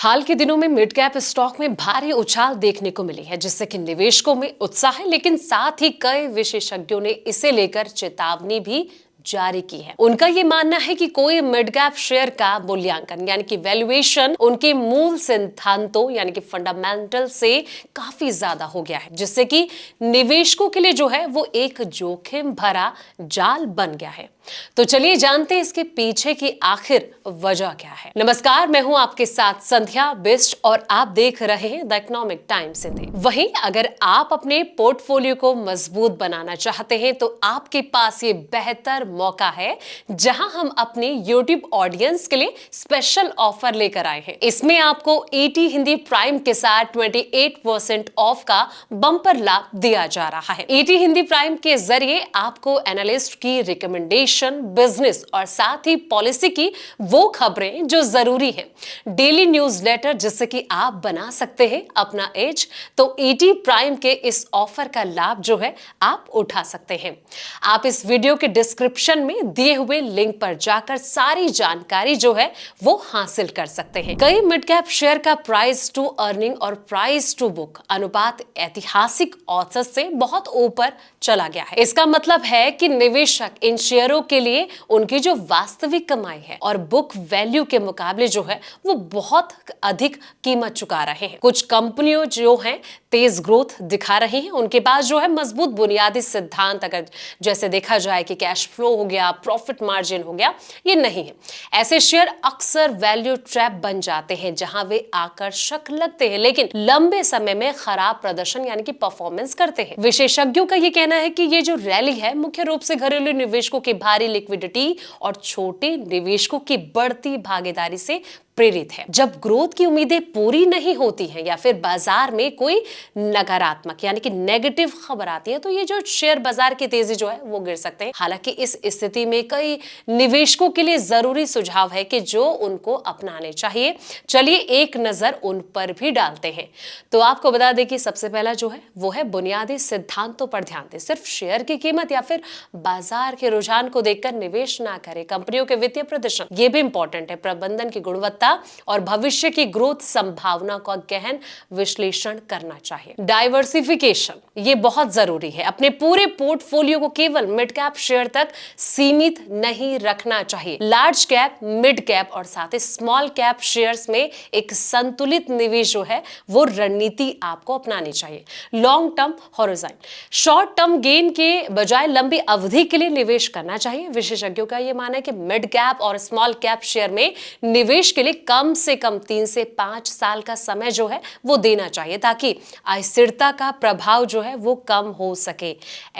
हाल के दिनों में मिड कैप स्टॉक में भारी उछाल देखने को मिली है, जिससे कि निवेशकों में उत्साह है, लेकिन साथ ही कई विशेषज्ञों ने इसे लेकर चेतावनी भी जारी की है। उनका ये मानना है कि कोई मिड कैप शेयर का मूल्यांकन यानी कि वैल्यूएशन उनके मूल सिद्धांतों यानी कि फंडामेंटल से काफी ज्यादा हो गया है, जिससे कि निवेशकों के लिए जो है वो एक जोखिम भरा जाल बन गया है। तो चलिए जानते हैं इसके पीछे की आखिर वजह क्या है। नमस्कार, मैं हूं आपके साथ संध्या बिष्ट और आप देख रहे हैं द इकोनॉमिक टाइम्स हिंदी। वहीं अगर आप अपने पोर्टफोलियो को मजबूत बनाना चाहते हैं तो आपके पास ये बेहतर मौका है, जहां हम अपने YouTube ऑडियंस के लिए स्पेशल ऑफर लेकर आए हैं। इसमें आपको ET हिंदी प्राइम के साथ 28% ऑफ का बम्पर लाभ दिया जा रहा है। ET हिंदी प्राइम के जरिए आपको एनालिस्ट की रिकमेंडेशन, बिजनेस और साथ ही पॉलिसी की वो खबरें जो जरूरी है, डेली न्यूज़लेटर जिससे कि आप बना सकते हैं अपना एज। तो ET प्राइम के इस ऑफर का लाभ जो है आप उठा सकते हैं। आप इस वीडियो के डिस्क्रिप्शन में दिए हुए लिंक पर जाकर सारी जानकारी जो है वो हासिल कर सकते हैं। कई मिड कैप शेयर का प्राइस टू अर्निंग और प्राइस टू बुक अनुपात ऐतिहासिक औसत से बहुत ऊपर चला गया है। इसका मतलब है कि निवेशक इन शेयरों के लिए उनकी जो वास्तविक कमाई है और बुक वैल्यू के मुकाबले जो है वो बहुत अधिक कीमत चुका रहे हैं। कुछ कंपनियों जो हैं तेज ग्रोथ दिखा रही हैं, उनके पास जो है मजबूत बुनियादी सिद्धांत, अगर जैसे देखा जाए कि कैश फ्लो हो गया, प्रॉफिट मार्जिन हो गया, ये नहीं है। ऐसे शेयर अक्सर वैल्यू ट्रैप बन जाते हैं, जहां वे आकर्षक लगते हैं लेकिन लंबे समय में खराब प्रदर्शन यानी कि परफॉर्मेंस करते हैं। विशेषज्ञों का ये कहना है कि ये जो रैली है मुख्य रूप से घरेलू निवेशकों की भारी लिक्विडिटी और छोटे निवेशकों की बढ़ती भागीदारी से प्रेरित है। जब ग्रोथ की उम्मीदें पूरी नहीं होती हैं या फिर बाजार में कोई नकारात्मक यानी कि नेगेटिव खबर आती है, तो ये जो शेयर बाजार की तेजी जो है वो गिर सकते हैं। हालांकि इस स्थिति में कई निवेशकों के लिए जरूरी सुझाव है कि जो उनको अपनाने चाहिए। चलिए एक नजर उन पर भी डालते हैं। तो आपको बता दें कि सबसे पहला जो है वो है बुनियादी सिद्धांतों पर ध्यान दें। सिर्फ शेयर की कीमत या फिर बाजार के रुझान को देखकर निवेश ना करें। कंपनियों के वित्तीय प्रदर्शन ये भी इंपॉर्टेंट है, प्रबंधन की गुणवत्ता और भविष्य की ग्रोथ संभावना का गहन विश्लेषण करना चाहिए। डाइवर्सिफिकेशन ये बहुत जरूरी है। अपने पूरे पोर्टफोलियो को केवल मिड कैप शेयर तक सीमित नहीं रखना चाहिए। लार्ज कैप, मिड कैप और साथ ही स्मॉल कैप शेयर्स में एक संतुलित निवेश जो है वो रणनीति आपको अपनानी चाहिए। Long term horizon, short term gain के बजाय लंबी अवधि के लिए निवेश करना चाहिए। विशेषज्ञों का यह मानना है कि मिड कैप और स्मॉल कैप शेयर में निवेश के लिए कम से कम 3 से 5 साल का समय जो है वो देना चाहिए, ताकि अस्थिरता का प्रभाव जो है वो कम हो सके।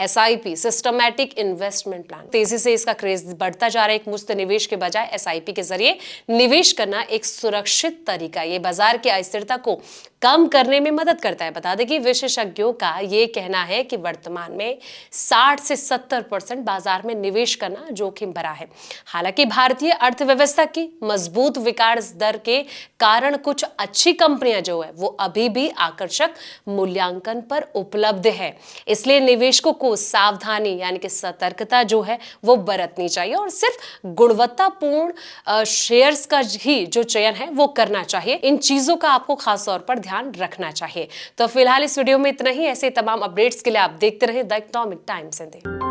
SIP, सिस्टमैटिक इन्वेस्टमेंट प्लान, तेजी से इसका क्रेज बढ़ता जा रहा है। एक मुफ्त निवेश के बजाय SIP के जरिए निवेश करना एक सुरक्षित तरीका, ये बाजार की अस्थिरता को कम करने में मदद करता है। बता दें कि विशेषज्ञों का ये कहना है कि वर्तमान में 60 से 70% बाजार में निवेश करना जोखिम भरा है। हालांकि भारतीय अर्थव्यवस्था की मजबूत विकास दर के कारण कुछ अच्छी कंपनियां जो है वो अभी भी आकर्षक मूल्यांकन पर उपलब्ध है। इसलिए निवेशकों को सावधानी यानी कि सतर्कता जो है वो बरतनी चाहिए और सिर्फ गुणवत्तापूर्ण शेयर्स का ही जो चयन है वो करना चाहिए। इन चीजों का आपको खास तौर पर ध्यान रखना चाहिए। तो फिलहाल इस वीडियो में इतना ही। ऐसे तमाम अपडेट्स के लिए आप देखते रहे द इकोनॉमिक टाइम्स हिंदी।